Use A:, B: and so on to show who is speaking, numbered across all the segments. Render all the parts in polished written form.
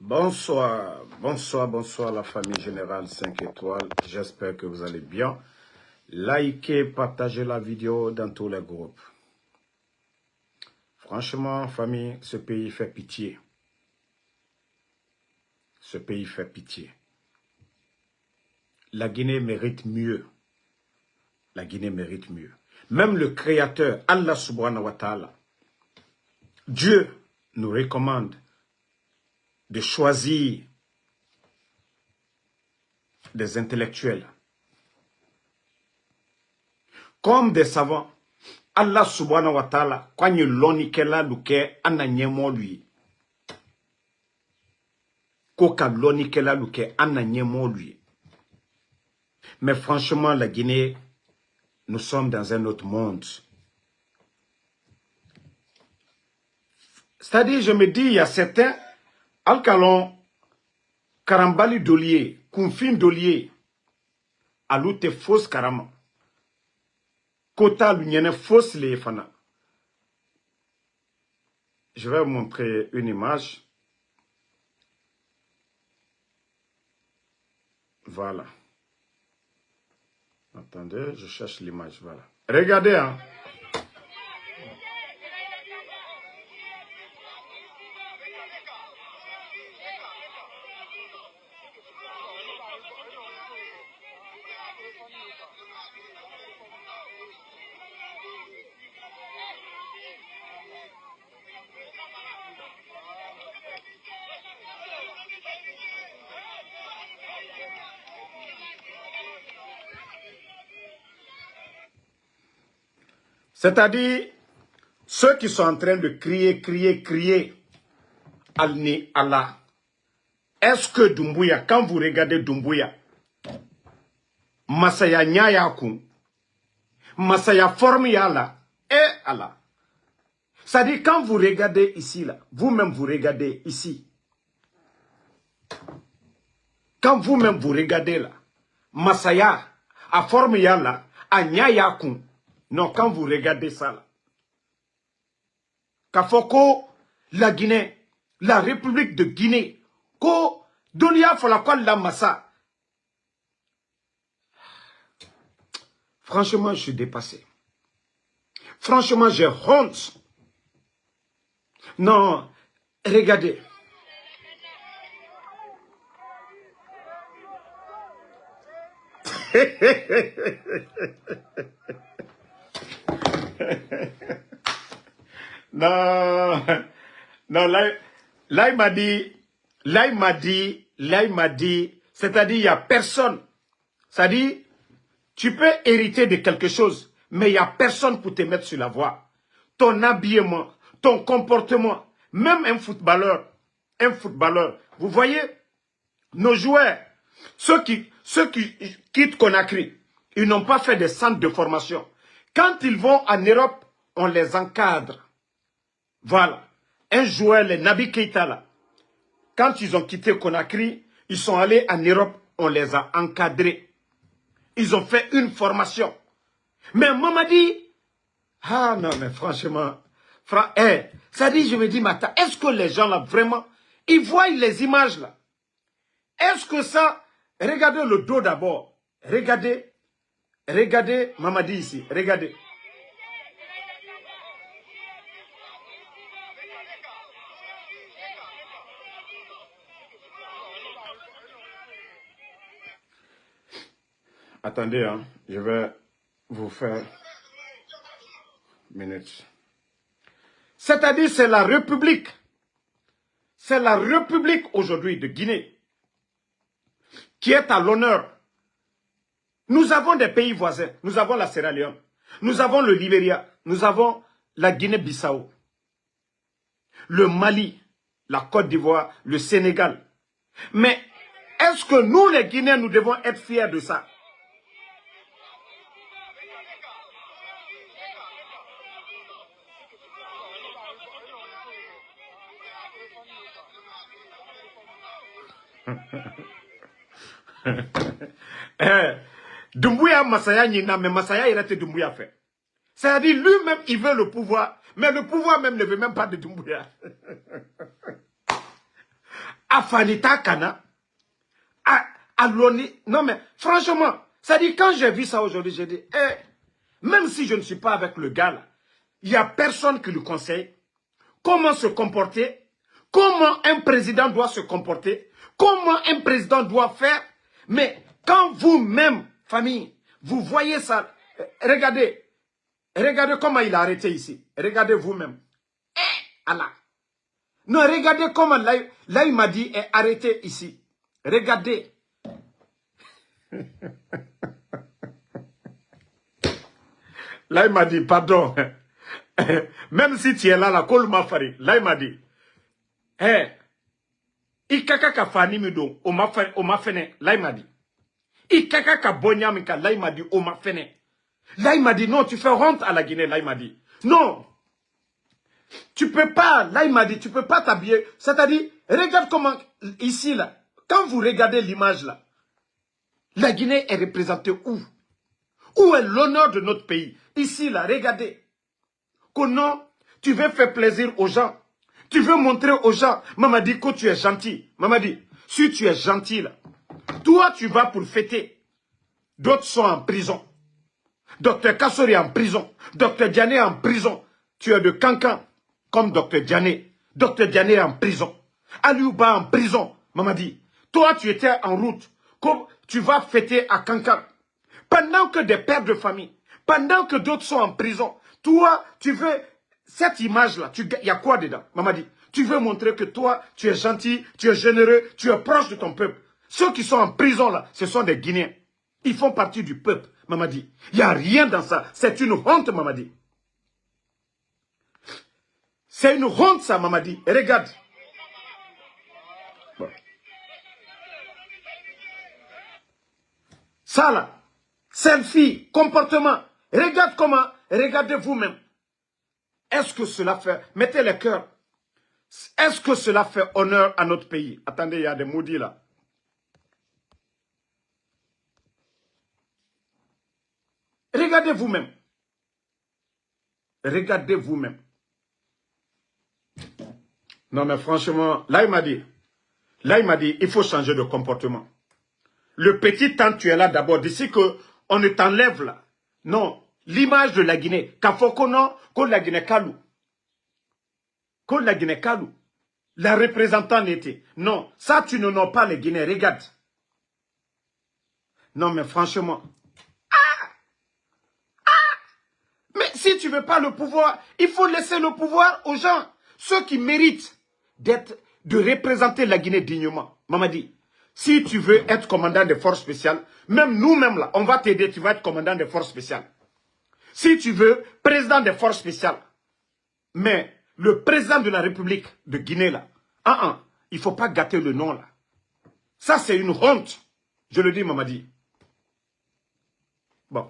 A: Bonsoir, bonsoir la famille Générale 5 étoiles. J'espère que vous allez bien. Likez, partagez la vidéo dans tous les groupes. Franchement, famille, ce pays fait pitié. Ce pays fait pitié. La Guinée mérite mieux. La Guinée mérite mieux. Même le Créateur, Allah subhanahu wa ta'ala, Dieu nous recommande de choisir des intellectuels comme des savants. Allah subhanahu wa ta'ala, quand il loni kela luke ananyemo lui. Koka loni kela luke ananyemo lui. Mais franchement, la Guinée, nous sommes dans un autre monde. C'est-à-dire, je me dis, il y a certains, Alcalon, Karambali Dolier, Kounfin Dolier, Aloute fausse Karama. Kota l'union fausse les fana. Je vais vous montrer une image. Voilà. Attendez, je cherche l'image. Voilà. Regardez, hein. C'est-à-dire, ceux qui sont en train de crier, Alni Allah. Est-ce que Doumbouya, quand vous regardez Doumbouya, Masaya Nyayakun, Masaya Formiyala, et Allah. C'est-à-dire, quand vous regardez ici, là, vous-même vous regardez ici. Quand vous-même vous regardez là, Masaya, à Formiyala, à Nyayakun, non, quand vous regardez ça là, Kafoko, la Guinée, la République de Guinée, Ko, Dolia Folakwa la Massa. Franchement, je suis dépassé. Franchement, j'ai honte. Non, regardez. Non, non, là, il m'a dit, c'est-à-dire, il n'y a personne. C'est-à-dire, tu peux hériter de quelque chose, mais il n'y a personne pour te mettre sur la voie. Ton habillement, ton comportement, même un footballeur, vous voyez, nos joueurs, ceux qui quittent Conakry, ils n'ont pas fait des centres de formation. Quand ils vont en Europe, on les encadre. Voilà. Un joueur, les Nabi Keita, là, quand ils ont quitté Conakry, ils sont allés en Europe, on les a encadrés. Ils ont fait une formation. Mais Mamadi, ah non, mais franchement, ça dit, je me dis, Mata, est-ce que les gens là, vraiment, ils voient les images là? Est-ce que ça, regardez le dos d'abord, regardez, Mamadi ici, regardez. Attendez, hein, je vais vous faire minutes. C'est-à-dire, c'est la République. C'est la République aujourd'hui de Guinée qui est à l'honneur. Nous avons des pays voisins. Nous avons la Sierra Leone. Nous avons le Libéria. Nous avons la Guinée-Bissau. Le Mali, la Côte d'Ivoire, le Sénégal. Mais est-ce que nous, les Guinéens, nous devons être fiers de ça? Doumbouya Masaya Nina, mais Masaya il a été Doumbouya fait. C'est-à-dire lui-même il veut le pouvoir, mais le pouvoir même ne veut même pas de Doumbouya. à Fanita Kana, à Loni. Non mais, franchement, ça dit, quand j'ai vu ça aujourd'hui, j'ai dit, même si je ne suis pas avec le gars là, il n'y a personne qui lui conseille comment se comporter, comment un président doit se comporter, comment un président doit faire. Mais quand vous-même, famille, vous voyez ça, regardez comment il a arrêté ici. Regardez vous-même. Allah. Non, regardez comment là il m'a dit est arrêté ici. Regardez. Là il m'a dit, pardon. Même si tu es là, la kol m'a fait. Là il m'a dit, ikaka ka fani mi don, o ma fene. Là il m'a dit. Ikaka ka bonyamika, là il m'a dit, o ma fene. Là il m'a dit, non, tu fais honte à la Guinée. Là il m'a dit, non. Tu peux pas, là il m'a dit, tu peux pas t'habiller. C'est-à-dire, regarde comment, ici là, quand vous regardez l'image là, la Guinée est représentée où? Où est l'honneur de notre pays? Ici là, regardez. Que non, tu veux faire plaisir aux gens. Tu veux montrer aux gens. Maman dit que tu es gentil. Maman dit, si tu es gentil là, toi tu vas pour fêter. D'autres sont en prison. Docteur Kassori est en prison. Docteur Diané est en prison. Tu es de Cancan. Comme Docteur Diané. Docteur Diané est en prison. Aliouba en prison. Maman dit, toi tu étais en route. Comme tu vas fêter à Cancan. Pendant que des pères de famille, pendant que d'autres sont en prison, toi tu veux, cette image-là, il y a quoi dedans? Maman dit, tu veux montrer que toi tu es gentil, tu es généreux, tu es proche de ton peuple. Ceux qui sont en prison là, ce sont des Guinéens. Ils font partie du peuple. Maman dit, il n'y a rien dans ça. C'est une honte, maman dit. C'est une honte, ça, maman dit. Et regarde. Bon. Ça, là, selfie, comportement. Regarde comment, regardez vous-même. Est-ce que cela fait, mettez les cœurs. Est-ce que cela fait honneur à notre pays? Attendez, il y a des maudits là. Regardez vous-même. Regardez vous-même. Non mais franchement, là il m'a dit, il faut changer de comportement. Le petit temps tu es là d'abord, d'ici qu'on ne t'enlève là. Non, l'image de la Guinée, Kafokono, que la Guinée Kalou. Que la Guinée Kalou. La représentante était. Non, ça tu ne nommes pas les Guinéens, regarde. Non mais franchement. Mais si tu ne veux pas le pouvoir, il faut laisser le pouvoir aux gens. Ceux qui méritent de représenter la Guinée dignement. Maman dit, si tu veux être commandant des forces spéciales, même nous-mêmes là, on va t'aider, tu vas être commandant des forces spéciales. Si tu veux, président des forces spéciales. Mais le président de la République de Guinée là, il ne faut pas gâter le nom là. Ça c'est une honte. Je le dis, maman dit. Bon.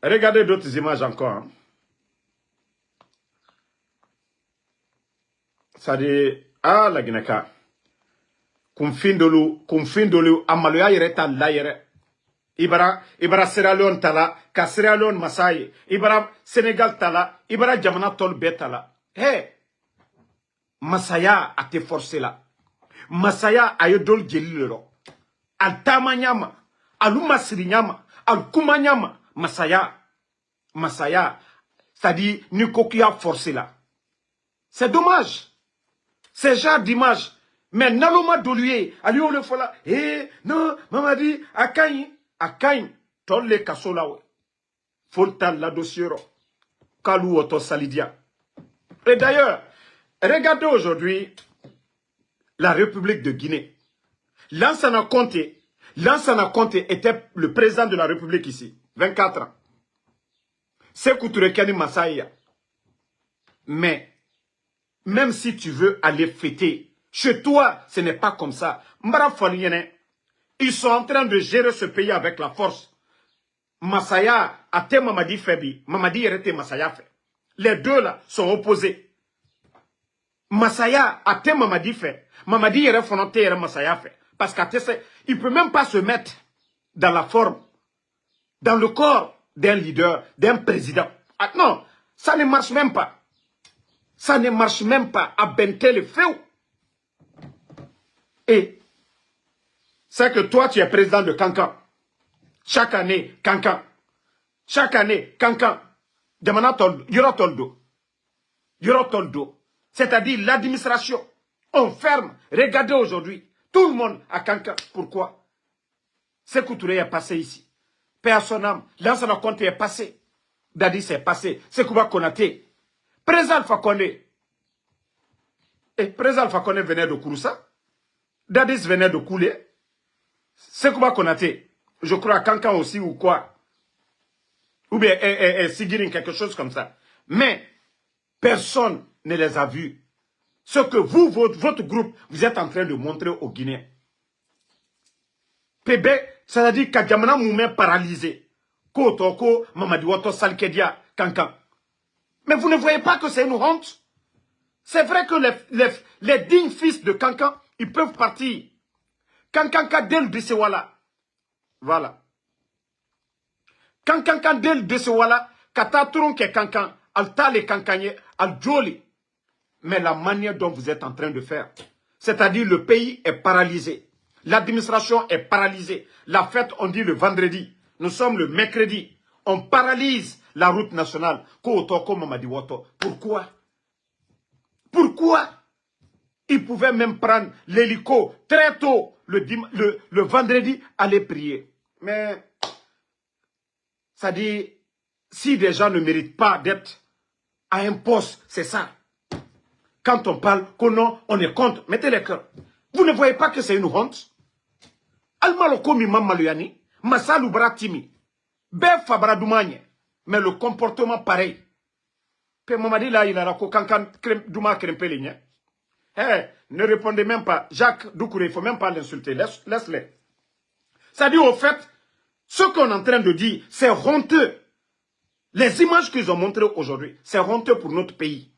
A: Regardez d'autres images encore. Hein. Ça dit, la Guinée-Ka. Kumfindolu, amaloya yere ta la yere. Ibara Sierra Leone tala, ka Sierra Leone Masaye. Ibara Sénégal tala, Ibara Jamana tol betala. Hé! Masaya a te forcé là. Masaya a yedol gelilero. Al tamanyama, aluma sirinyama, al kumanyama. Masaya, c'est-à-dire Nikoki a forcé là. C'est dommage. C'est genre d'image. Mais Naloma Doluye, Aliou le Fola, non, maman dit, Akain, Tolle Kasolawe, Folta la dossiero, Kalou Oto Salidia. Et d'ailleurs, regardez aujourd'hui la République de Guinée. Lansana Conté était le président de la République ici, 24 ans. Sékou Touré Kani Massaïa. Mais, même si tu veux aller fêter, chez toi, ce n'est pas comme ça. Mbara Foliene, ils sont en train de gérer ce pays avec la force. Massaya, Ate Mamadi Febi, Mamadi Yerete Massaya fait. Les deux là sont opposés. Massaya, Ate Mamadi fait. Mamadi Yere Fonante Yere Massaya fait. Parce qu'Ate, il ne peut même pas se mettre dans la forme, dans le corps d'un leader, d'un président. Ah, non, ça ne marche même pas. Ça ne marche même pas à Bentel le feu. Et c'est que toi, tu es président de Cancan. Chaque année, Cancan. Chaque année, Cancan. Demana Toldo. Yoro Toldo. Yoro Toldo. C'est-à-dire l'administration. On ferme. Regardez aujourd'hui. Tout le monde à Cancan. Pourquoi? Sékou Touré est passé ici. Personne n'âme. Lansana Conté est passé. Dadis est passé. Sekouba Konaté. Président Alpha Condé. Et Président Alpha Condé venait de Kouroussa. Dadis venait de Koulé. Sekouba Konaté. Je crois à Cancan aussi ou quoi. Ou bien Sigirin, quelque chose comme ça. Mais personne ne les a vus. Ce que vous, votre groupe, vous êtes en train de montrer aux Guinéens. PB, c'est-à-dire qu'Adjamana Moumé paralysé. Kotoko, Mamadi Woto Salkedia, Cancan. Mais vous ne voyez pas que c'est une honte? C'est vrai que les dignes fils de Cancan, ils peuvent partir. Cancan Kadel de Sewala. Voilà. Cancan Kadel de Sewala, Kataturun ke Cancan, Alta les Cancanier, Al Joli. Mais la manière dont vous êtes en train de faire, c'est-à-dire le pays est paralysé. L'administration est paralysée. La fête, on dit le vendredi. Nous sommes le mercredi. On paralyse la route nationale. Pourquoi? Pourquoi? Ils pouvaient même prendre l'hélico très tôt, le vendredi, aller prier. Mais, ça dit, si des gens ne méritent pas d'être à un poste, c'est ça. Quand on parle qu'on on est contre, mettez les cœurs. Vous ne voyez pas que c'est une honte? Almalokomi Mamaluyani, Massalou Bratimi, Bef Fabradoumanie, mais le comportement pareil. Pe Mamadi là, il a la cocancan Douma Krempeligne. Ne répondez même pas. Jacques Doucouré, il ne faut même pas l'insulter. Laisse-les. Ça dit au fait, ce qu'on est en train de dire, c'est honteux. Les images qu'ils ont montrées aujourd'hui, c'est honteux pour notre pays.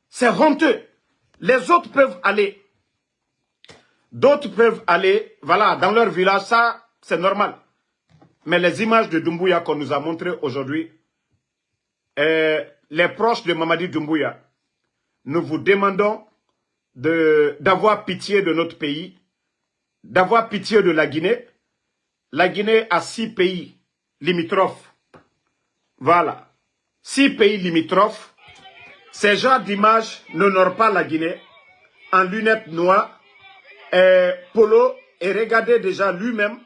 A: C'est honteux. Les autres peuvent aller. D'autres peuvent aller, voilà, dans leur village, ça, c'est normal. Mais les images de Doumbouya qu'on nous a montrées aujourd'hui, les proches de Mamadi Doumbouya, nous vous demandons d'avoir pitié de notre pays, d'avoir pitié de la Guinée. La Guinée a 6 pays limitrophes. Voilà. 6 pays limitrophes. Ces genres d'images n'honorent pas la Guinée en lunettes noires. Polo, et regardez déjà lui-même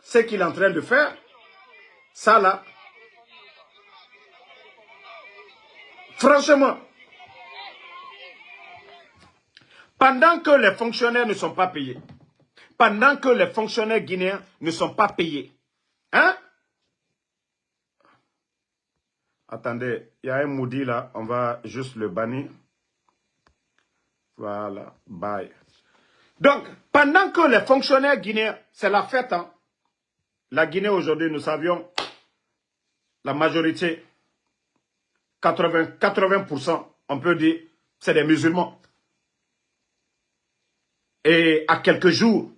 A: ce qu'il est en train de faire. Ça là. Franchement, pendant que les fonctionnaires ne sont pas payés, pendant que les fonctionnaires guinéens ne sont pas payés, hein? Attendez, il y a un maudit là, on va juste le bannir. Voilà, bye. Donc, pendant que les fonctionnaires guinéens, c'est la fête, hein? La Guinée aujourd'hui, nous savions, la majorité, 80%, on peut dire, c'est des musulmans. Et à quelques jours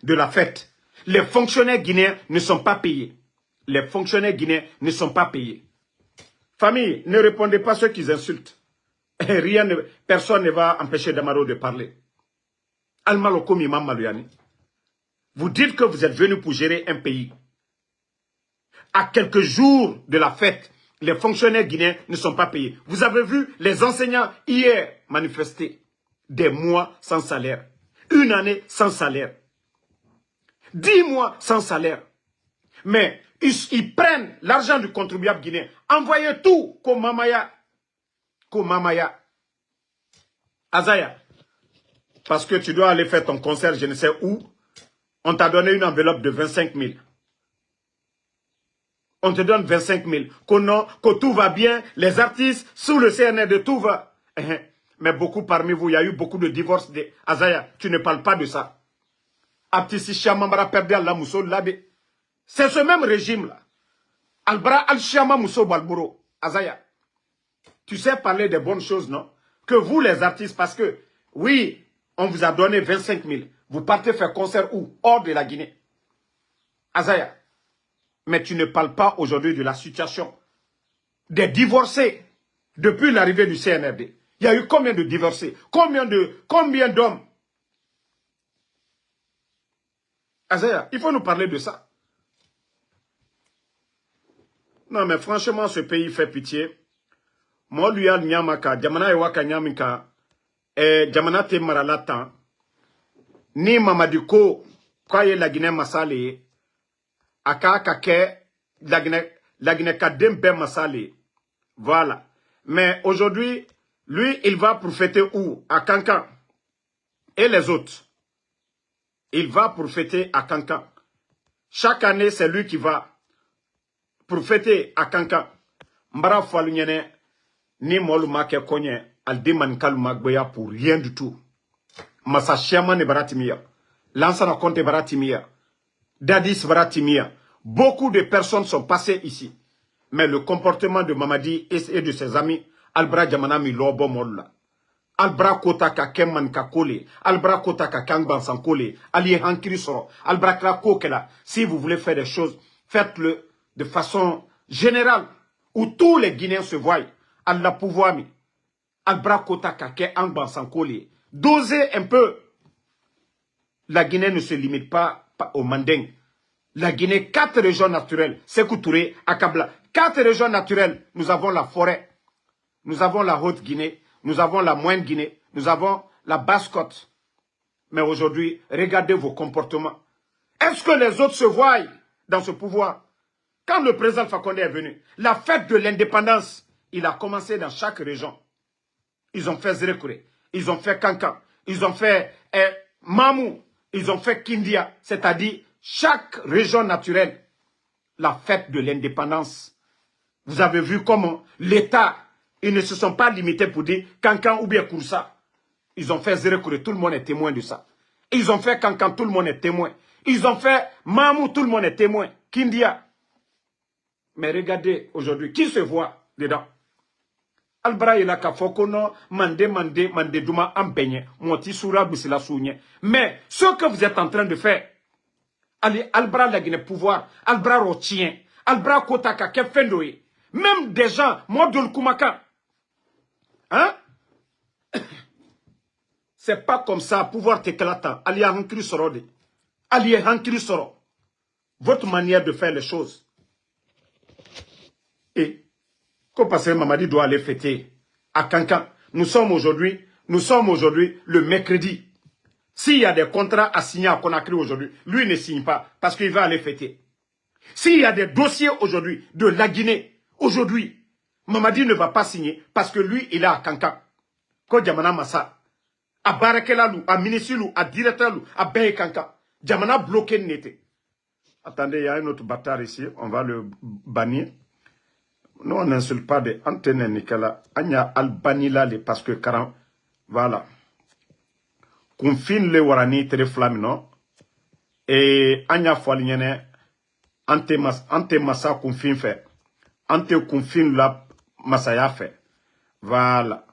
A: de la fête, les fonctionnaires guinéens ne sont pas payés. Les fonctionnaires guinéens ne sont pas payés. Famille, ne répondez pas à ceux qui insultent. Personne ne va empêcher Damaro de parler. Almalokomi Mamaluyani. Vous dites que vous êtes venu pour gérer un pays. À quelques jours de la fête, les fonctionnaires guinéens ne sont pas payés. Vous avez vu les enseignants hier manifester. Des mois sans salaire. Une année sans salaire. 10 mois sans salaire. Mais ils prennent l'argent du contribuable guinéen. Envoyez tout comme Mamaya. Azaya. Parce que tu dois aller faire ton concert, je ne sais où. On t'a donné une enveloppe de 25 000. On te donne 25 000. Que tout va bien, les artistes, sous le CNRD, tout va. Mais beaucoup parmi vous, il y a eu beaucoup de divorces. Azaya, tu ne parles pas de ça. C'est ce même régime-là. Albra Al-Shama Mousso Balboro. Azaya, tu sais parler des bonnes choses, non? Que vous, les artistes, parce que, oui, on vous a donné 25 000. Vous partez faire concert où? Hors de la Guinée. Azaya, mais tu ne parles pas aujourd'hui de la situation des divorcés depuis l'arrivée du CNRD. Il y a eu combien de divorcés? Combien d'hommes? Azaya, il faut nous parler de ça. Non, mais franchement, ce pays fait pitié. Moi, lui, al nyamaka, jamana ewaka nyamika, jamana te maralatan, ni Mamadi ko, kwaye la Guinée masale, aka kake, la Guinée kadembe masale. Voilà. Mais aujourd'hui, lui, il va prophéter où? À Kankan. Et les autres? Il va prophéter à Kankan. Chaque année, c'est lui qui va prophéter à Kankan. Mbara Falunyene, ni Moluma ke konye, Aldeman Kaluma Gboya pour rien du tout. Massa Chiaman et Baratimia. Lansana Conte Baratimia. Dadis Baratimia. Beaucoup de personnes sont passées ici. Mais le comportement de Mamadi et de ses amis, Albra Jamanami Lobo Molla. Albra Kotaka Kemman Kakole, Albra Kotaka Kangban Sankole, Ali Hankiri Soro, Albra Krakokela. Si vous voulez faire des choses, faites-le de façon générale, où tous les Guinéens se voient. Allah pouvoir mi. Albra Kotaka Kangban Sankole. Dosez un peu. La Guinée ne se limite pas au Manding. La Guinée, 4 régions naturelles, Sékou Touré, Akabla. 4 régions naturelles, nous avons la forêt, nous avons la Haute-Guinée, nous avons la Moyenne-Guinée, nous avons la Basse-Côte. Mais aujourd'hui, regardez vos comportements. Est-ce que les autres se voient dans ce pouvoir? Quand le président Fakonde est venu, la fête de l'indépendance, il a commencé dans chaque région. Ils ont fait Zérekouré, ils ont fait Kankan, ils ont fait Mamou, ils ont fait Kindia, c'est-à-dire chaque région naturelle, la fête de l'indépendance. Vous avez vu comment l'État, ils ne se sont pas limités pour dire Kankan ou bien Kouroussa. Ils ont fait Zérekouré, tout le monde est témoin de ça. Ils ont fait Kankan, tout le monde est témoin. Ils ont fait Mamou, tout le monde est témoin. Kindia. Mais regardez aujourd'hui, qui se voit dedans? Albra il a ka fokono mande duma ampenye moti sura bisila sounye. Mais ce que vous êtes en train de faire, allez Albra la Guinée pouvoir, Albra rotien, Albra kotaka kefendoe, même des gens modul kumaka. Hein? C'est pas comme ça pouvoir t'éclatant. Allez hankri sorode. Allez hankri soro. Votre manière de faire les choses. Et quand Pasteur Mamadi doit aller fêter à Kankan, nous sommes aujourd'hui le mercredi. S'il y a des contrats à signer à Conakry aujourd'hui, lui ne signe pas parce qu'il va aller fêter. S'il y a des dossiers aujourd'hui de la Guinée, aujourd'hui, Mamadi ne va pas signer parce que lui, il est à Kankan. Quand Djamana Massa, à Barakelalou, à Minisilou, à Directalou, à Beye Kankan, Djamana bloqué n'était. Attendez, il y a un autre bâtard ici, on va le bannir. Nous, on n'insulte pas des antennes, Nicolas. Anya Albanila, parce que, caram, voilà. Confine le warani, tere flamme, non? Et Anya Foalignene, ante massa confine fait. Ante confine la massaya fait. Voilà.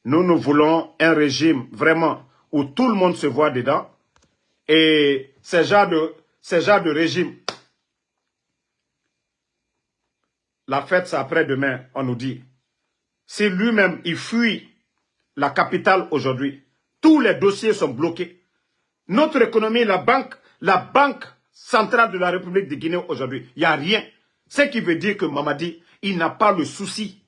A: Nous voulons un régime, vraiment, où tout le monde se voit dedans. Et ce genre de régime, la fête, c'est après-demain, on nous dit. Si lui-même, il fuit la capitale aujourd'hui, tous les dossiers sont bloqués. Notre économie, la banque centrale de la République de Guinée aujourd'hui, il n'y a rien. Ce qui veut dire que Mamadi, il n'a pas le souci.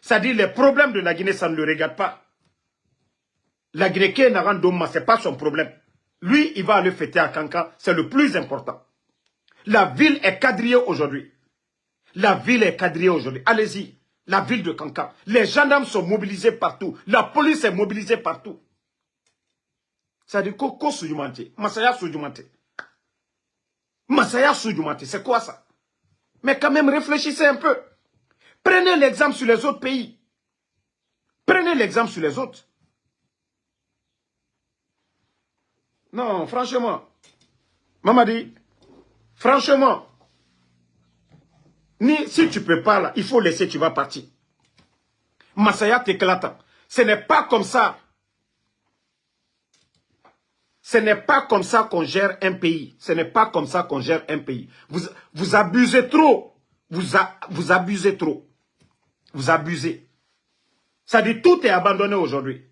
A: C'est-à-dire les problèmes de la Guinée, ça ne le regarde pas. La Guinée, ce n'est pas son problème. Lui, il va aller fêter à Kankan, c'est le plus important. La ville est quadrillée aujourd'hui. La ville est quadrillée aujourd'hui. Allez-y. La ville de Kankan. Les gendarmes sont mobilisés partout. La police est mobilisée partout. Ça dit Koko Soujumante. Masaya Soujumante. Masaya Soujumante. C'est quoi ça? Mais quand même, réfléchissez un peu. Prenez l'exemple sur les autres pays. Prenez l'exemple sur les autres. Non, franchement. Mamadi. Franchement, si tu ne peux pas là, il faut laisser, tu vas partir. Massaya t'éclatant. Ce n'est pas comme ça. Ce n'est pas comme ça qu'on gère un pays. Ce n'est pas comme ça qu'on gère un pays. Vous abusez trop. Vous abusez trop. Vous abusez. Ça dit tout est abandonné aujourd'hui.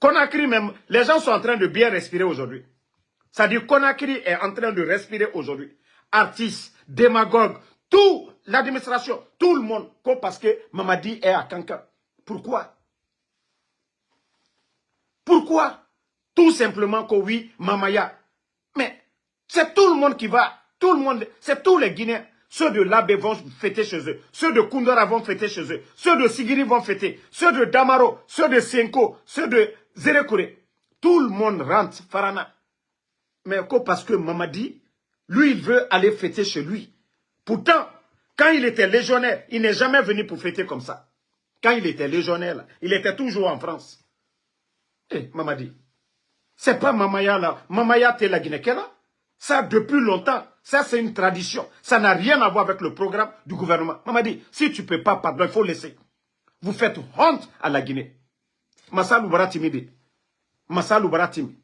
A: Conakry même, les gens sont en train de bien respirer aujourd'hui. Ça dit Conakry est en train de respirer aujourd'hui. Artistes, démagogues, tout, l'administration, tout le monde, parce que Mamadi est à Kankan. Pourquoi? Pourquoi? Tout simplement que oui, Mamaya. Mais c'est tout le monde qui va, tout le monde, c'est tous les Guinéens. Ceux de l'Abbé vont fêter chez eux. Ceux de Koundara vont fêter chez eux. Ceux de Sigiri vont fêter. Ceux de Damaro, ceux de Senko, ceux de Zerekure. Tout le monde rentre, Farana. Mais parce que Mamadi, lui, il veut aller fêter chez lui. Pourtant, quand il était légionnaire, il n'est jamais venu pour fêter comme ça. Quand il était légionnaire, là, il était toujours en France. Eh, Mamadi, c'est pas Mamaya là. Mamaya t'es la Guinée-Kela. Ça, depuis longtemps, ça c'est une tradition. Ça n'a rien à voir avec le programme du gouvernement. Mamadi, si tu ne peux pas, pardon, il faut laisser. Vous faites honte à la Guinée. Massa Loubara timide. Massa Loubara timide.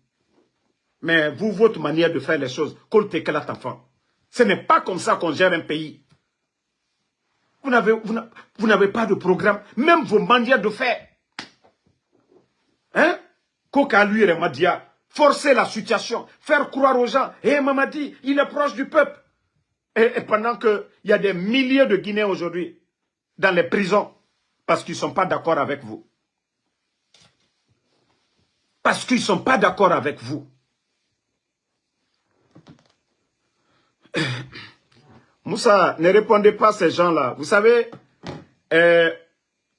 A: Mais vous, votre manière de faire les choses, ce n'est pas comme ça qu'on gère un pays. Vous n'avez pas de programme. Même vos manières de faire. Hein? Koka lui et Madia. Forcer la situation. Faire croire aux gens. Eh Mamadi, il est proche du peuple. Et pendant qu'il y a des milliers de Guinéens aujourd'hui dans les prisons. Parce qu'ils ne sont pas d'accord avec vous. Parce qu'ils ne sont pas d'accord avec vous. Moussa, ne répondez pas à ces gens-là. Vous savez,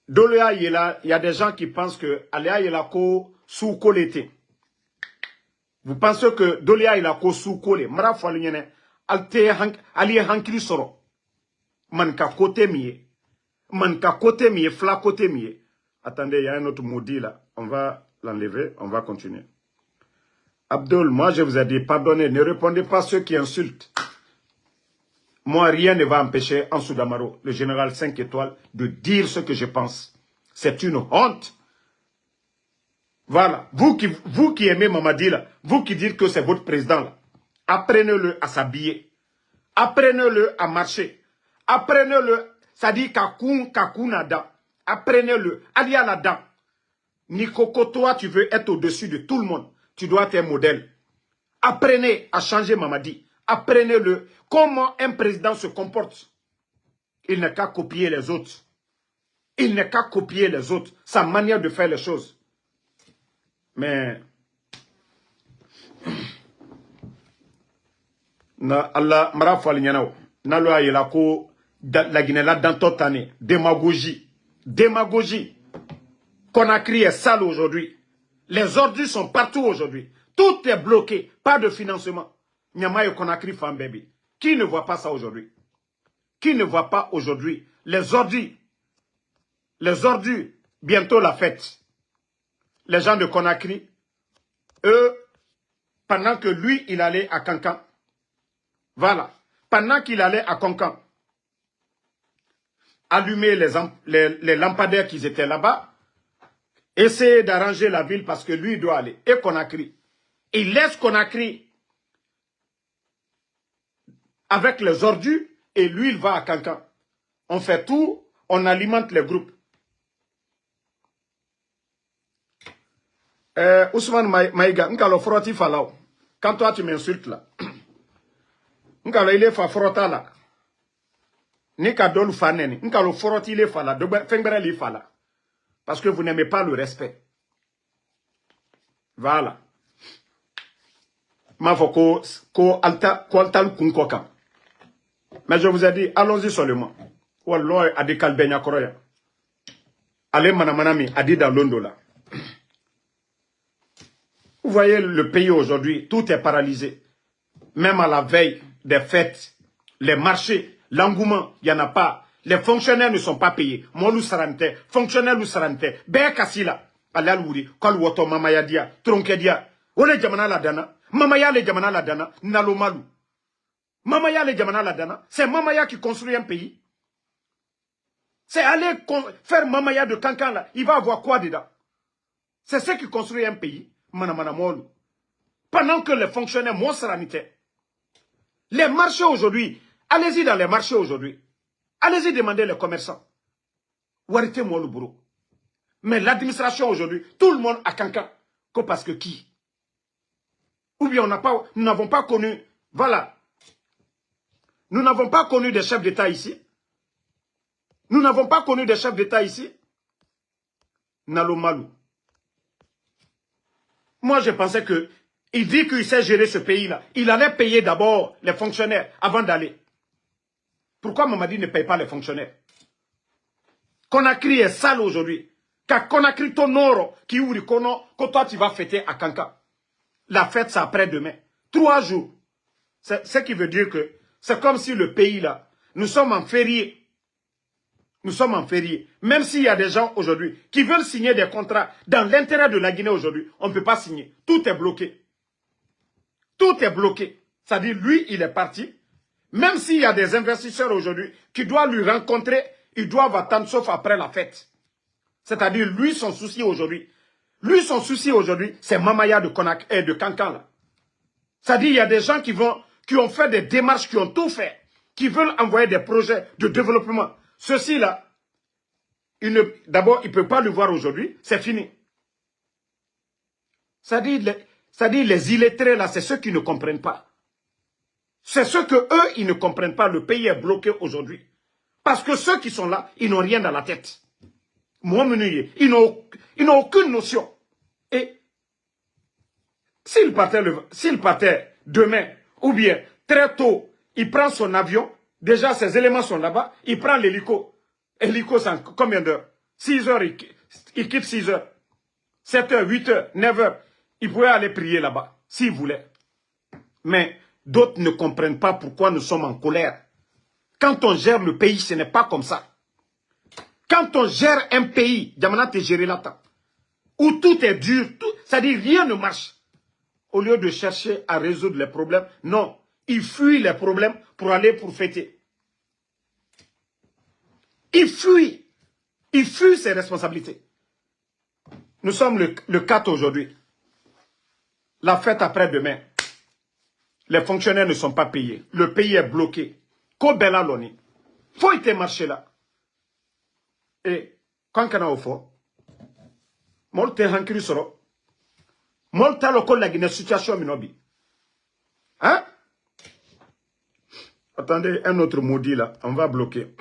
A: Doléa Yela, il y a des gens qui pensent que Aléa Yela ko sous l'été. Vous pensez que Doléa Yela ko sous kolé. Mara falinyene, alie hankili soro. Manka côté mié. Manka côté mié, fla côté mié. Attendez, il y a un autre maudit là. On va l'enlever, on va continuer. Abdul, moi je vous ai dit, pardonnez, ne répondez pas à ceux qui insultent. Moi, rien ne va empêcher Ansou Damaro, le général 5 étoiles, de dire ce que je pense. C'est une honte. Voilà. Vous qui aimez Mamadi, là, vous qui dites que c'est votre président, là, apprenez-le à s'habiller. Apprenez-le à marcher. Apprenez-le, ça dit Kakunada. Apprenez-le. Allez à la dent. Nikoko, toi, tu veux être au-dessus de tout le monde. Tu dois être un modèle. Apprenez à changer Mamadi. Apprenez-le. Comment un président se comporte. Il n'est qu'à copier les autres. Il n'est qu'à copier les autres. Sa manière de faire les choses. Mais Allah mara fali nyana na lo ayela ko la Guinée là dans toute année démagogie Conakry est sale aujourd'hui. Les ordures sont partout aujourd'hui. Tout est bloqué, pas de financement. Nyama et Conakry fan baby. Qui ne voit pas ça aujourd'hui? Qui ne voit pas aujourd'hui les ordures, bientôt la fête. Les gens de Conakry, eux, pendant que lui, il allait à Kankan, voilà, pendant qu'il allait à Kankan, allumer les lampadaires qui étaient là-bas, essayer d'arranger la ville parce que lui, il doit aller. Et Conakry, il laisse Conakry avec les ordures et lui, il va à Kankan. On fait tout, on alimente les groupes. Ousmane Maïga, quand toi tu m'insultes là, il est frota là. Nika dolu faneni, nkalo foroti il est fala, fengbere li fala. Parce que vous n'aimez pas le respect. Voilà. Ma foko ko altal kunkoka. Mais je vous ai dit, allons-y seulement. Wallah adi kalbenya koroya. Allez manamanami adi dans l'ondo là. Vous voyez le pays aujourd'hui, tout est paralysé. Même à la veille des fêtes, les marchés, l'engouement, il n'y en a pas. Les fonctionnaires ne sont pas payés. Molou sarante, fonctionnaires ou sarante. Bé kassila. Alal wuri, kol woto mamaya dia, tronke dia. Ole jamana la dana. Mamaya le jamana la dana, nalo malou. Mamaya le jamana la dana. C'est Mamaya qui construit un pays. C'est aller faire Mamaya de Kankan là. Il va avoir quoi dedans? C'est ce qui construit un pays. Pendant que les fonctionnaires monstranité. Les marchés aujourd'hui, allez-y dans les marchés aujourd'hui. Allez-y demander les commerçants. Warité moi le bourreau. Mais l'administration aujourd'hui, tout le monde a Kankan. Parce que qui? Ou bien nous n'avons pas connu, voilà. Nous n'avons pas connu des chefs d'État ici. Nous n'avons pas connu des chefs d'État ici. Nalo Malou. Moi, je pensais que, il dit qu'il sait gérer ce pays-là. Il allait payer d'abord les fonctionnaires avant d'aller. Pourquoi Mamadi ne paye pas les fonctionnaires? Conakry est sale aujourd'hui. Car Conakry, ton oro, qui ouvre que toi tu vas fêter à Kanka. La fête, c'est après-demain. 3 jours. Ce qui veut dire que c'est comme si le pays là, nous sommes en férié. Nous sommes en férié. Même s'il y a des gens aujourd'hui qui veulent signer des contrats dans l'intérêt de la Guinée aujourd'hui, on ne peut pas signer. Tout est bloqué. Tout est bloqué. C'est-à-dire, lui, il est parti. Même s'il y a des investisseurs aujourd'hui qui doivent lui rencontrer, ils doivent attendre sauf après la fête. C'est-à-dire, lui, son souci aujourd'hui, c'est Mamaya de Konak et de Kankan là. C'est-à-dire, il y a des gens qui ont fait des démarches, qui ont tout fait, qui veulent envoyer des projets de développement. Ceci-là, d'abord, il ne peut pas le voir aujourd'hui, c'est fini. C'est-à-dire, les illettrés là, c'est ceux qui ne comprennent pas. C'est ceux que eux, ils ne comprennent pas. Le pays est bloqué aujourd'hui. Parce que ceux qui sont là, ils n'ont rien dans la tête. Ils n'ont aucune notion. Et s'il partait demain, ou bien très tôt, il prend son avion, déjà ses éléments sont là-bas, il prend l'hélico. Hélico, c'est combien d'heures? 6 heures, il quitte 6 heures. 7 heures, 8 heures, 9 heures. Il pouvait aller prier là-bas, s'il voulait. Mais d'autres ne comprennent pas pourquoi nous sommes en colère. Quand on gère le pays, ce n'est pas comme ça. Quand on gère un pays, Diamana te géré là-dedans, où tout est dur, c'est-à-dire rien ne marche. Au lieu de chercher à résoudre les problèmes, non, il fuit les problèmes pour aller pour fêter. Il fuit ses responsabilités. Nous sommes le 4 aujourd'hui. La fête après-demain. Les fonctionnaires ne sont pas payés. Le pays est bloqué. Kobela Loni. Faut y marcher là. Et quand on a au fond, molte hankiri soro. Molte loko la Guinée situation minobi. Hein? Attendez, un autre maudit là. On va bloquer.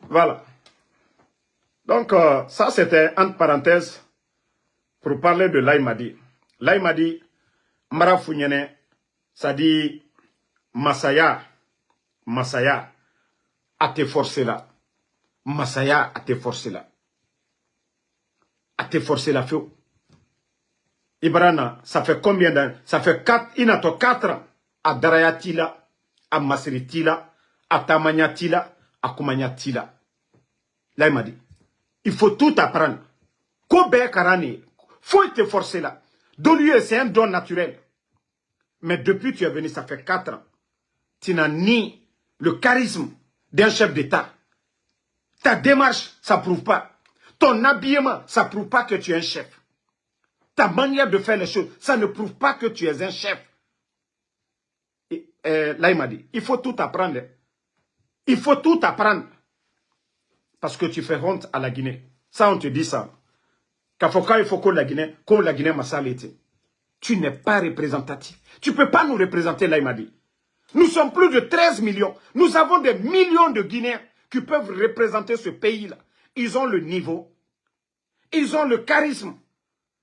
A: Voilà. Donc, ça c'était entre parenthèses pour parler de l'Aïmadi. L'Aïmadi, Mara Founyene, ça dit Masaya, a te forcé là. Masaya a te forcé là. A te forcé là, feu. Ibrana, ça fait combien d'années? Ça fait 4 ans à Darayatila, à Masritila, à Tamanyatila, à Koumanyatila. Là, il m'a dit, il faut tout apprendre. Kobe Karani, faut te forcer là. Donne-lui, c'est un don naturel. Mais depuis que tu es venu, ça fait 4 ans. Tu n'as ni le charisme d'un chef d'État. Ta démarche, ça ne prouve pas. Ton habillement, ça ne prouve pas que tu es un chef. Ta manière de faire les choses, ça ne prouve pas que tu es un chef. Et, là, il m'a dit, il faut tout apprendre. Il faut tout apprendre. Parce que tu fais honte à la Guinée. Ça, on te dit ça. Kafoka, il faut que la Guinée m'a été. Tu n'es pas représentatif. Tu ne peux pas nous représenter, là, il m'a dit. Nous sommes plus de 13 millions. Nous avons des millions de Guinéens qui peuvent représenter ce pays-là. Ils ont le niveau. Ils ont le charisme.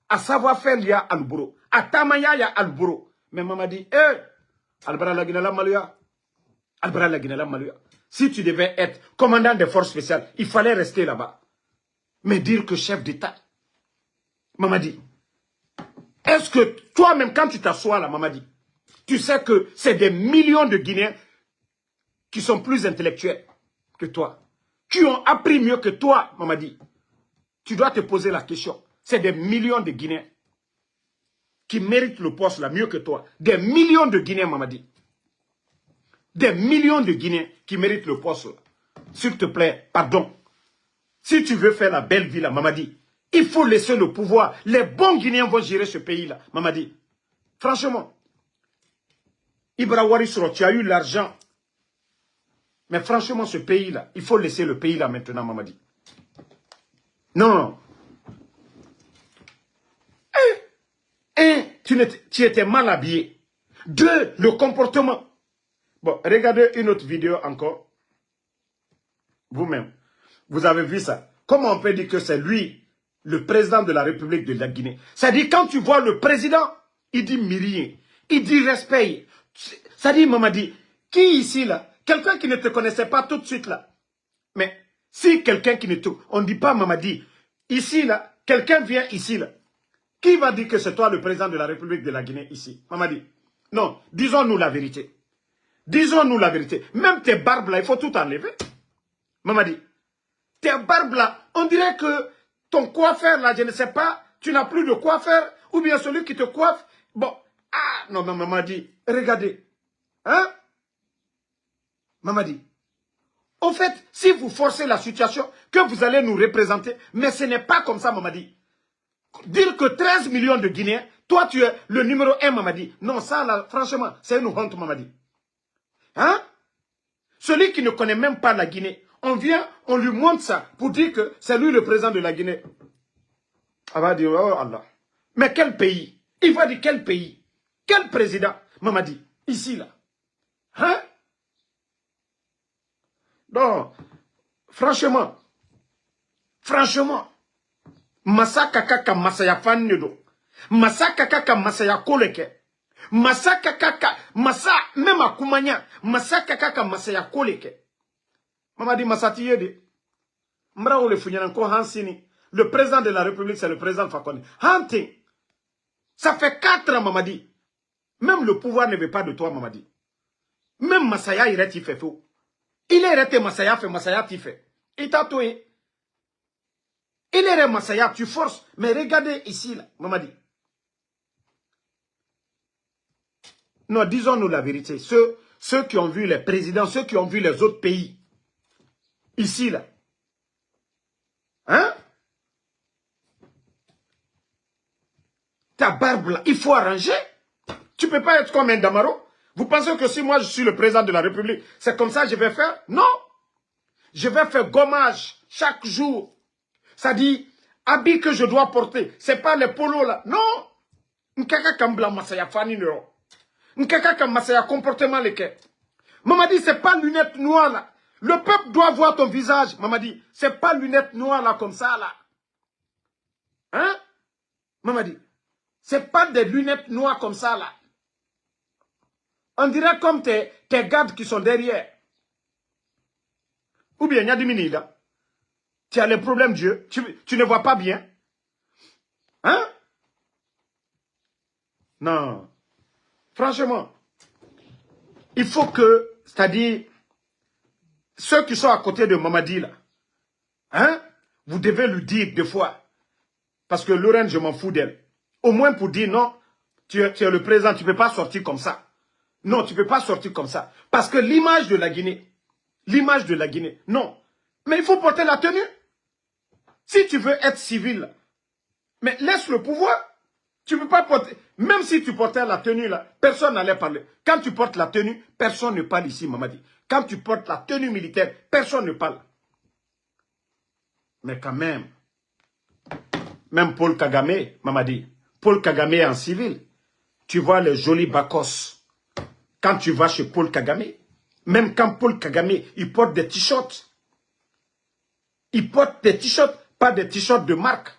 A: À savoir-faire, il y a Albouro. À Tamaya, il y a Albouro. Mais maman dit, Albara la Guinée la Maluya. Albara la Guinée la Maluya. Si tu devais être commandant des forces spéciales, il fallait rester là-bas. Mais dire que chef d'État. Maman dit, est-ce que toi-même, quand tu t'assois là, maman dit, tu sais que c'est des millions de Guinéens qui sont plus intellectuels que toi, qui ont appris mieux que toi, maman dit. Tu dois te poser la question. C'est des millions de Guinéens qui méritent le poste là mieux que toi. Des millions de Guinéens, maman dit. Des millions de Guinéens qui méritent le poste là. S'il te plaît, pardon. Si tu veux faire la belle vie là, maman dit, il faut laisser le pouvoir. Les bons Guinéens vont gérer ce pays là, maman dit. Franchement, Ibra Warisro, tu as eu l'argent. Mais franchement, ce pays-là, il faut laisser le pays-là maintenant, Mamadi. Non. Un, tu étais mal habillé. Deux, le comportement. Bon, regardez une autre vidéo encore. Vous-même. Vous avez vu ça. Comment on peut dire que c'est lui, le président de la République de la Guinée? C'est-à-dire, quand tu vois le président, il dit rien. Il dit respect. Ça dit, Mamadi, qui ici, là? Quelqu'un qui ne te connaissait pas tout de suite, là. Mais si quelqu'un qui ne te... On ne dit pas, Mamadi, ici, là, quelqu'un vient ici, là. Qui va dire que c'est toi le président de la République de la Guinée ici? Mamadi. Non, disons-nous la vérité. Disons-nous la vérité. Même tes barbes là, il faut tout enlever. Mamadi. Tes barbes là, on dirait que ton coiffeur là, je ne sais pas, tu n'as plus de coiffeur, ou bien celui qui te coiffe. Bon, ah, non, mais Mamadi, regardez. Hein? Mamadi. Au fait, si vous forcez la situation, que vous allez nous représenter, mais ce n'est pas comme ça, Mamadi. Dire que 13 millions de Guinéens, toi tu es le numéro 1, Mamadi. Non, ça là, franchement, c'est une honte, Mamadi. Hein? Celui qui ne connaît même pas la Guinée, on vient, on lui montre ça pour dire que c'est lui le président de la Guinée. On va dire, oh Allah. Mais quel pays? Il va dire quel pays? Quel président? Mamadi, ici là. Hein? Donc, franchement, Masaka kaka masaya fannido. Masaka kaka masaya koleke. Masaka kaka masa même à Koumania. Masaka kaka masaya koleke. Mamadi Masati yede. Mbrao le funyananko Hansini. Le président de la République, c'est le président Fakone. Hunting. Ça fait 4 ans, Mamadi. Même le pouvoir ne veut pas de toi, Mamadi. Même Masaya, il est fait faux. Il est arrêté Masaya, fait Masaya, il fait. Il t'a tué. Il est Masaya, tu forces. Mais regardez ici, là, Mamadi. Non, disons-nous la vérité. Ceux qui ont vu les présidents, ceux qui ont vu les autres pays. Ici, là. Hein? Ta barbe, là, il faut arranger. Tu ne peux pas être comme un Damaro. Vous pensez que si moi, je suis le président de la République, c'est comme ça que je vais faire? Non. Je vais faire gommage chaque jour. Ça dit, habit que je dois porter. Ce n'est pas les polos, là. Non. Nkaka kambla masaya fani nero. Nkaka kam masaya comportement leke. Mamadi, ce n'est pas lunettes noires, là. Le peuple doit voir ton visage, Mamadi. Ce n'est pas lunettes noires, là, comme ça, là. Hein? Mamadi. Ce n'est pas des lunettes noires comme ça, là. On dirait comme tes gardes qui sont derrière. Ou bien, Yadimini, là. Tu as les problèmes Dieu. Tu ne vois pas bien. Hein? Non. Franchement, il faut que, c'est-à-dire, ceux qui sont à côté de Mamadi, là, hein? Vous devez lui dire deux fois. Parce que Lorraine, je m'en fous d'elle. Au moins pour dire non, tu es le président, tu ne peux pas sortir comme ça. Non, tu ne peux pas sortir comme ça. Parce que l'image de la Guinée, non. Mais il faut porter la tenue. Si tu veux être civil, mais laisse le pouvoir. Tu ne peux pas porter, même si tu portais la tenue là, personne n'allait parler. Quand tu portes la tenue, personne ne parle ici, Mamadi. Quand tu portes la tenue militaire, personne ne parle. Mais quand même Paul Kagame, Mamadi, Paul Kagame en civil, tu vois les jolis bacos. Quand tu vas chez Paul Kagame, même quand Paul Kagame, il porte des t-shirts. Il porte des t-shirts, pas des t-shirts de marque.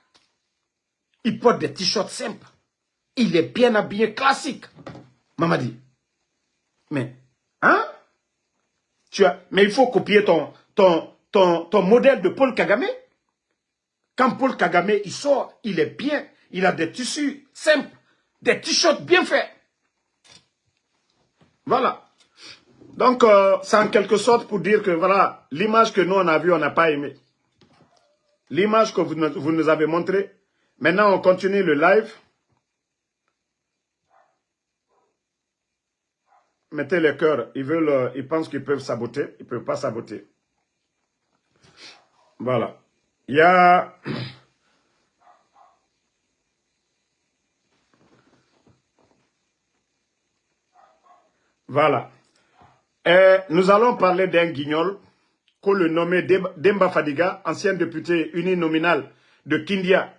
A: Il porte des t-shirts simples. Il est bien habillé, classique. Mamadi. Mais, hein? Mais il faut copier ton modèle de Paul Kagame. Quand Paul Kagame, il sort, il est bien. Il a des tissus simples. Des t-shirts bien faits. Voilà. Donc, c'est en quelque sorte pour dire que, voilà, l'image que nous, on a vue, on n'a pas aimé. L'image que vous nous avez montrée. Maintenant, on continue le live. Mettez les cœurs. Ils pensent qu'ils peuvent saboter. Ils ne peuvent pas saboter. Voilà. Il y a... Voilà. Nous allons parler d'un guignol qu'on le nommait Demba Fadiga, ancien député uninominal de Kindia,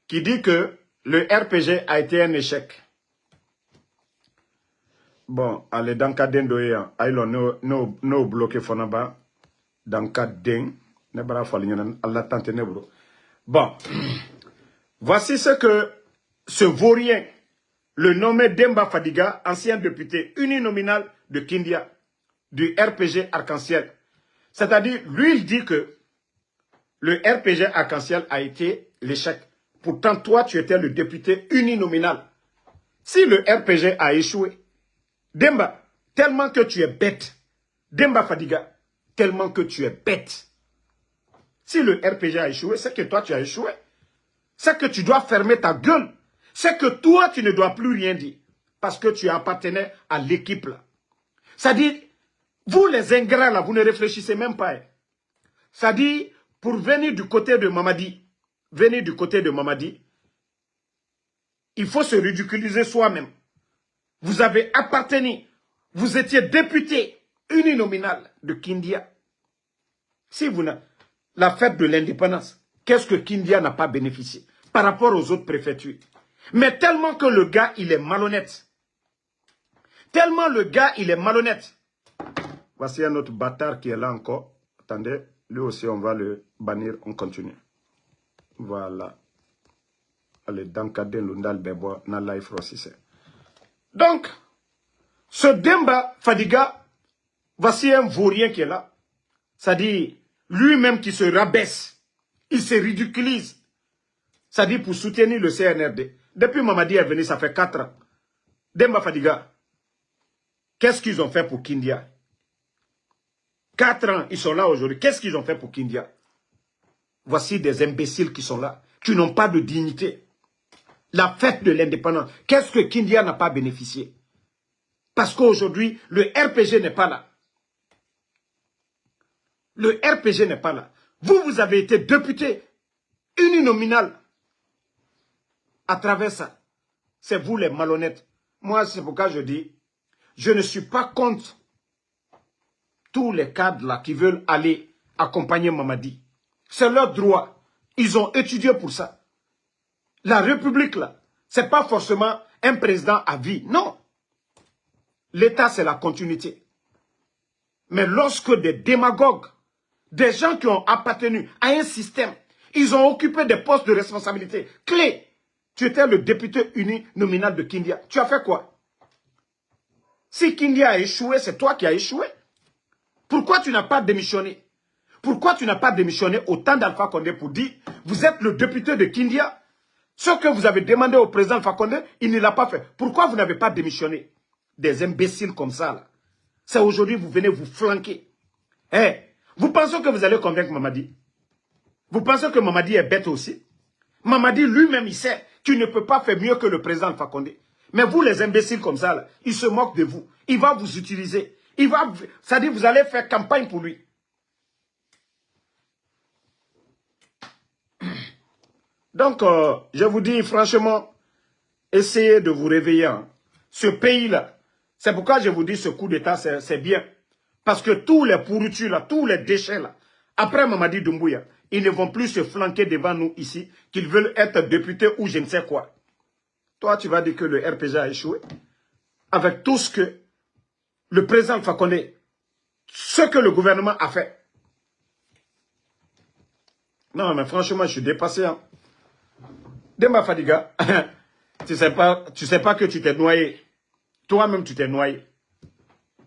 A: qui dit que le RPG a été un échec. Bon, allez, dans le cas d'un no bloqué Fonaba, dans le cas d'un, bon, voici ce que ce vaurien, le nommé Demba Fadiga, ancien député uninominal de Kindia, du RPG Arc-en-Ciel. C'est-à-dire, lui, il dit que le RPG Arc-en-Ciel a été l'échec. Pourtant, toi, tu étais le député uninominal. Si le RPG a échoué, Demba, tellement que tu es bête, Demba Fadiga, tellement que tu es bête. Si le RPG a échoué, c'est que toi, tu as échoué. C'est que tu dois fermer ta gueule. C'est que toi, tu ne dois plus rien dire. Parce que tu appartenais à l'équipe là. C'est-à-dire, vous les ingrats là, vous ne réfléchissez même pas. C'est-à-dire, pour venir du côté de Mamadi, il faut se ridiculiser soi-même. Vous avez appartenu, vous étiez député uninominal de Kindia. Si vous n'avez la fête de l'indépendance, qu'est-ce que Kindia n'a pas bénéficié par rapport aux autres préfectures? Mais tellement que le gars, il est malhonnête. Tellement le gars, il est malhonnête. Voici un autre bâtard qui est là encore. Attendez, lui aussi, on va le bannir. On continue. Voilà. Allez, dans le cas de l'Undal Bebo, dans la life aussi. Donc, ce Demba Fadiga, voici un vaurien qui est là. C'est-à-dire, lui-même qui se rabaisse, il se ridiculise. C'est-à-dire pour soutenir le CNRD. Depuis Mamadi est venu, ça fait 4 ans. Demba Fadiga, qu'est-ce qu'ils ont fait pour Kindia? 4 ans, ils sont là aujourd'hui. Qu'est-ce qu'ils ont fait pour Kindia? Voici des imbéciles qui sont là, qui n'ont pas de dignité. La fête de l'indépendance, qu'est-ce que Kindia n'a pas bénéficié? Parce qu'aujourd'hui, le RPG n'est pas là. Le RPG n'est pas là. Vous, vous avez été député uninominal à travers ça. C'est vous les malhonnêtes. Moi, c'est pourquoi je dis, je ne suis pas contre tous les cadres là qui veulent aller accompagner Mamadi. C'est leur droit. Ils ont étudié pour ça. La République là, c'est pas forcément un président à vie. Non. L'État, c'est la continuité. Mais lorsque des démagogues, des gens qui ont appartenu à un système, ils ont occupé des postes de responsabilité clés. Tu étais le député uninominal de Kindia. Tu as fait quoi? Si Kindia a échoué, c'est toi qui as échoué. Pourquoi tu n'as pas démissionné? Pourquoi tu n'as pas démissionné au temps d'Alpha Condé pour dire, vous êtes le député de Kindia? Ce que vous avez demandé au président Alpha Condé, il ne l'a pas fait. Pourquoi vous n'avez pas démissionné? Des imbéciles comme ça, là. C'est aujourd'hui, vous venez vous flanquer. Vous pensez que vous allez convaincre Mamadi? Vous pensez que Mamadi est bête aussi? Mamadi lui-même, il sait qu'il ne peut pas faire mieux que le président Alpha Condé. Mais vous, les imbéciles comme ça, là, il se moque de vous. Il va vous utiliser. C'est-à-dire, vous allez faire campagne pour lui. Donc, je vous dis franchement, essayez de vous réveiller. Hein. Ce pays-là, c'est pourquoi je vous dis ce coup d'État, c'est bien. Parce que tous les pourritures, là, tous les déchets, là, après Mamadi Doumbouya, ils ne vont plus se flanquer devant nous ici, qu'ils veulent être députés ou je ne sais quoi. Toi, tu vas dire que le RPG a échoué. Avec tout ce que le président Alpha Condé, ce que le gouvernement a fait. Non, mais franchement, je suis dépassé. Hein. Demba Fadiga, tu sais pas que tu t'es noyé. Toi-même, tu t'es noyé.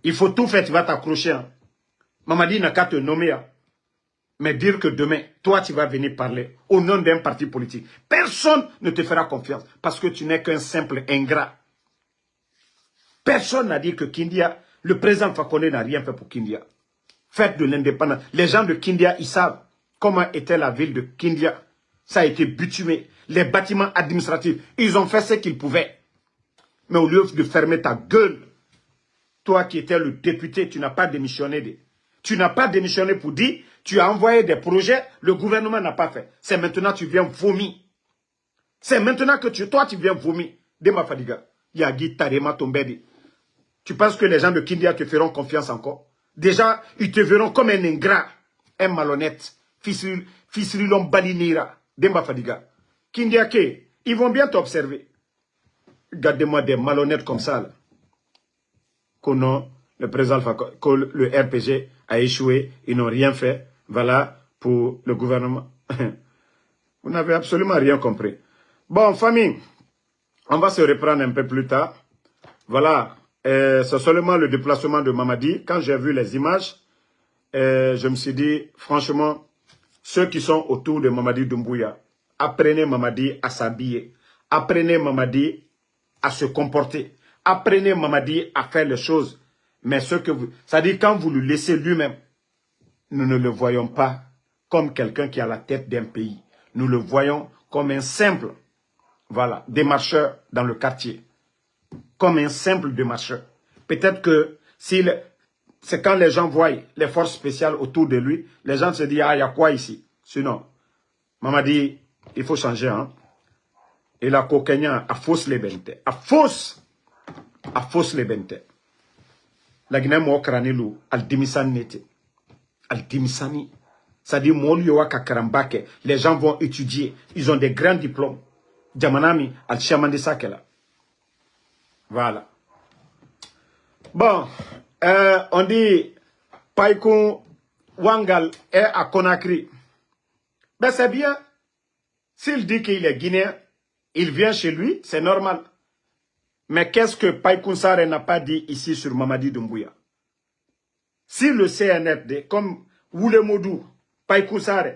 A: Il faut tout faire, tu vas t'accrocher. Hein. Mamadi n'a qu'à te nommer. Hein. Mais dire que demain, toi, tu vas venir parler au nom d'un parti politique. Personne ne te fera confiance parce que tu n'es qu'un simple ingrat. Personne n'a dit que Kindia, le président Fakone n'a rien fait pour Kindia. Fête de l'indépendance. Les gens de Kindia, ils savent comment était la ville de Kindia. Ça a été bitumé. Les bâtiments administratifs, ils ont fait ce qu'ils pouvaient. Mais au lieu de fermer ta gueule, toi qui étais le député, tu n'as pas démissionné. Tu n'as pas démissionné pour dire, tu as envoyé des projets, le gouvernement n'a pas fait. C'est maintenant que tu viens vomir. C'est maintenant que toi, tu viens vomir. Demba Fadiga, Yagi Tarema Tombedi. Tu penses que les gens de Kindia te feront confiance encore? Déjà, ils te verront comme un ingrat, un malhonnête, Fisrilon Balinira, Demba Fadiga. Kindia Ke, ils vont bien t'observer. Regardez-moi des malhonnêtes comme ça, là. Que non, le président Alpha, que le RPG a échoué, ils n'ont rien fait. Voilà, pour le gouvernement. Vous n'avez absolument rien compris. Bon, famille, on va se reprendre un peu plus tard. Voilà, c'est seulement le déplacement de Mamadi. Quand j'ai vu les images, je me suis dit, franchement, ceux qui sont autour de Mamadi Doumbouya, apprenez Mamadi à s'habiller. Apprenez Mamadi à se comporter. Apprenez Mamadi à faire les choses. Mais ce que vous... C'est-à-dire, quand vous le laissez lui-même, nous ne le voyons pas comme quelqu'un qui a la tête d'un pays. Nous le voyons comme un simple, voilà, démarcheur dans le quartier. Comme un simple démarcheur. Peut-être que c'est quand les gens voient les forces spéciales autour de lui, les gens se disent, ah, il y a quoi ici? Sinon, Mamadi, il faut changer, hein. Et la cocaïna a fausse les bentes. A fausse les bentes. La Guinée m'a cranilu, al dimisani nete. Al dimisani. C'est-à-dire, les gens vont étudier. Ils ont des grands diplômes. Djamanami, al chamandi sakela. Voilà. Bon, on dit, Paikun Wangal est à Conakry. Ben c'est bien. S'il dit qu'il est guinéen, il vient chez lui, c'est normal. Mais qu'est-ce que Paikun Sare n'a pas dit ici sur Mamadi Doumbouya? Si le CNFD, comme Woulemodou, Paikun Sare,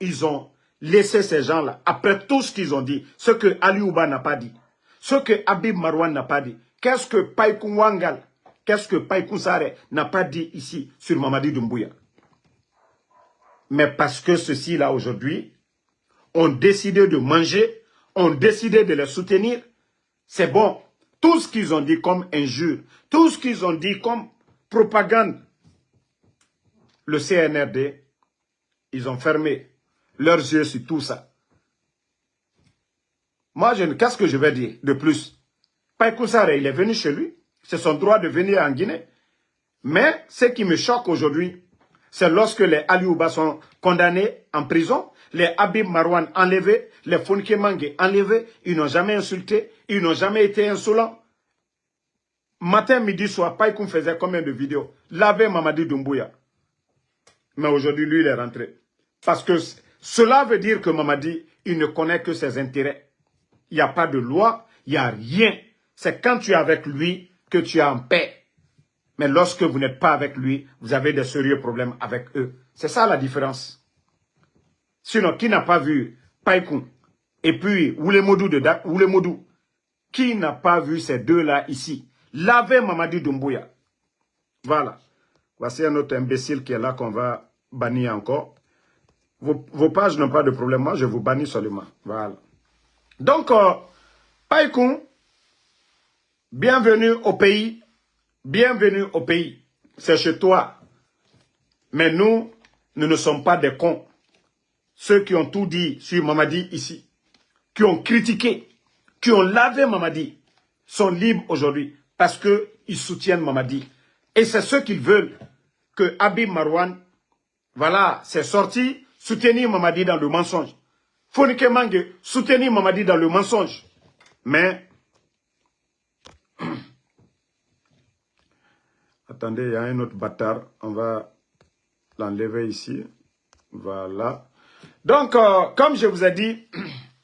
A: ils ont laissé ces gens-là, après tout ce qu'ils ont dit, ce que Ali Ouba n'a pas dit, ce que Habib Marwan n'a pas dit, qu'est-ce que Paikun Wangal, qu'est-ce que Paikun Sare n'a pas dit ici sur Mamadi Doumbouya? Mais parce que ceux-ci-là aujourd'hui ont décidé de manger, ont décidé de les soutenir, c'est bon. Tout ce qu'ils ont dit comme injure, tout ce qu'ils ont dit comme propagande, le CNRD, ils ont fermé leurs yeux sur tout ça. Moi, qu'est-ce que je vais dire de plus? Paikun Sare, il est venu chez lui. C'est son droit de venir en Guinée. Mais ce qui me choque aujourd'hui, c'est lorsque les Ali Ouba sont condamnés en prison, les Habib Marwan enlevés, les Fonke Mange enlevés, ils n'ont jamais insulté, ils n'ont jamais été insolents. Matin, midi, soir, Paikun faisait combien de vidéos? Laver Mamadi Doumbouya. Mais aujourd'hui, lui, il est rentré. Parce que cela veut dire que Mamadi, il ne connaît que ses intérêts. Il n'y a pas de loi, il n'y a rien. C'est quand tu es avec lui que tu es en paix. Mais lorsque vous n'êtes pas avec lui, vous avez des sérieux problèmes avec eux. C'est ça la différence. Sinon, qui n'a pas vu Paikun et puis Woulemodou, qui n'a pas vu ces deux-là ici? Laver Mamadi Doumbouya. Voilà. Voici un autre imbécile qui est là qu'on va bannir encore. Vos pages n'ont pas de problème. Moi, je vous bannis seulement. Voilà. Donc, Paikun, bienvenue au pays. Bienvenue au pays. C'est chez toi. Mais nous ne sommes pas des cons. Ceux qui ont tout dit sur Mamadi ici, qui ont critiqué, qui ont lavé Mamadi, sont libres aujourd'hui parce qu'ils soutiennent Mamadi. Et c'est ce qu'ils veulent, que Habib Marwan, voilà, c'est sorti, soutenir Mamadi dans le mensonge. Fonike Mange, soutenir Mamadi dans le mensonge. Mais, attendez, il y a un autre bâtard, on va l'enlever ici. Voilà. Donc, comme je vous ai dit,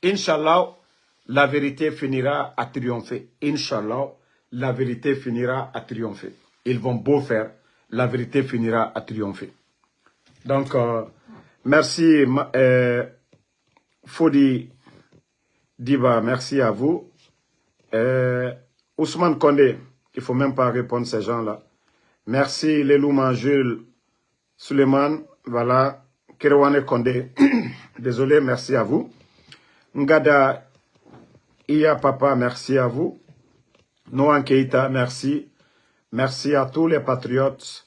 A: Inch'Allah, la vérité finira à triompher. Inch'Allah, la vérité finira à triompher. Ils vont beau faire, la vérité finira à triompher. Donc, merci, Fodi Diba, merci à vous. Ousmane Kondé, il ne faut même pas répondre à ces gens-là. Merci, Lelouma Jules Suleiman, voilà. Kerewane Kondé, désolé, merci à vous. Ngada Iya Papa, merci à vous. Noan Keita, merci. Merci à tous les patriotes,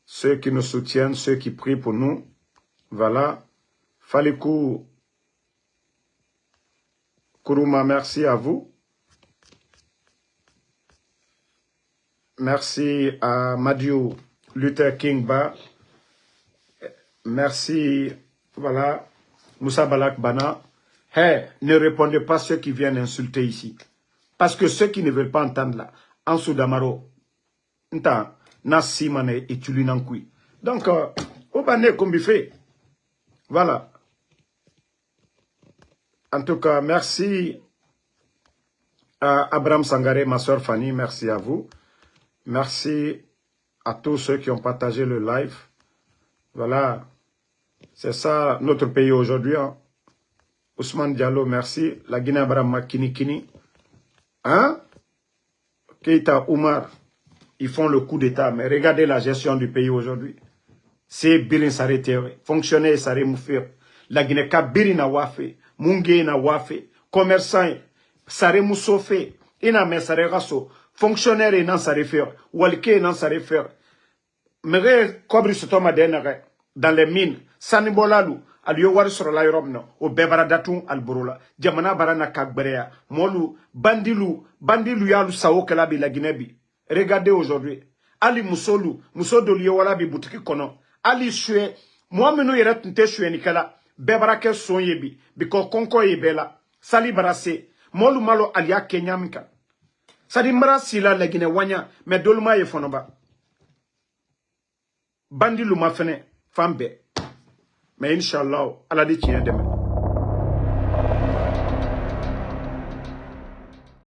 A: ceux qui nous soutiennent, ceux qui prient pour nous. Voilà. Falikou Kourouma, merci à vous. Merci à Madiou Luther King Ba. Merci, voilà, Moussa Balak Bana. Hey, ne répondez pas à ceux qui viennent insulter ici. Parce que ceux qui ne veulent pas entendre là, en Soudamaro, nta, na simane et tulinankui. Donc, au bané comme fait. Voilà. En tout cas, merci à Abraham Sangaré, ma soeur Fanny, merci à vous. Merci à tous ceux qui ont partagé le live. Voilà. C'est ça notre pays aujourd'hui. Hein. Ousmane Diallo, merci. La Guinée-Brahma, Kini. Hein? Keita, Oumar, ils font le coup d'État. Mais regardez la gestion du pays aujourd'hui. C'est Birin Sarete, fonctionnaire Saré Moufir. La Guinée-Ka Birin na wafe, Mungé na wafe, commerçant Saré Moussofe, Ina me Saré Rasso, fonctionnaire et nan Saré faire, Walke nan Saré faire. Mais Kobri Sotoma Denere, dans les mines, Sanibolalou, Alio War sur la Europe, au Bebaradatou Alburola, Diamana Barana Kagbrea, Molu, Bandilu Yalu Sao Kelabi la Guinée. Regardez aujourd'hui. Ali Moussolu, Mousso de Liowalabi Boutiki Kono, Ali Sue, moi menu yere tunte Sue Nikala, Bebarake son yebi, biko konko yebela, Sali Barase, Molu Malo Alia Kenyamika. Sadi Mara Sila la Guinée Wanya, mais Dolma Yefonoba. Bandi Luma Fene, Fambe. Mais Inch'Allah, Allah dit tiens demain.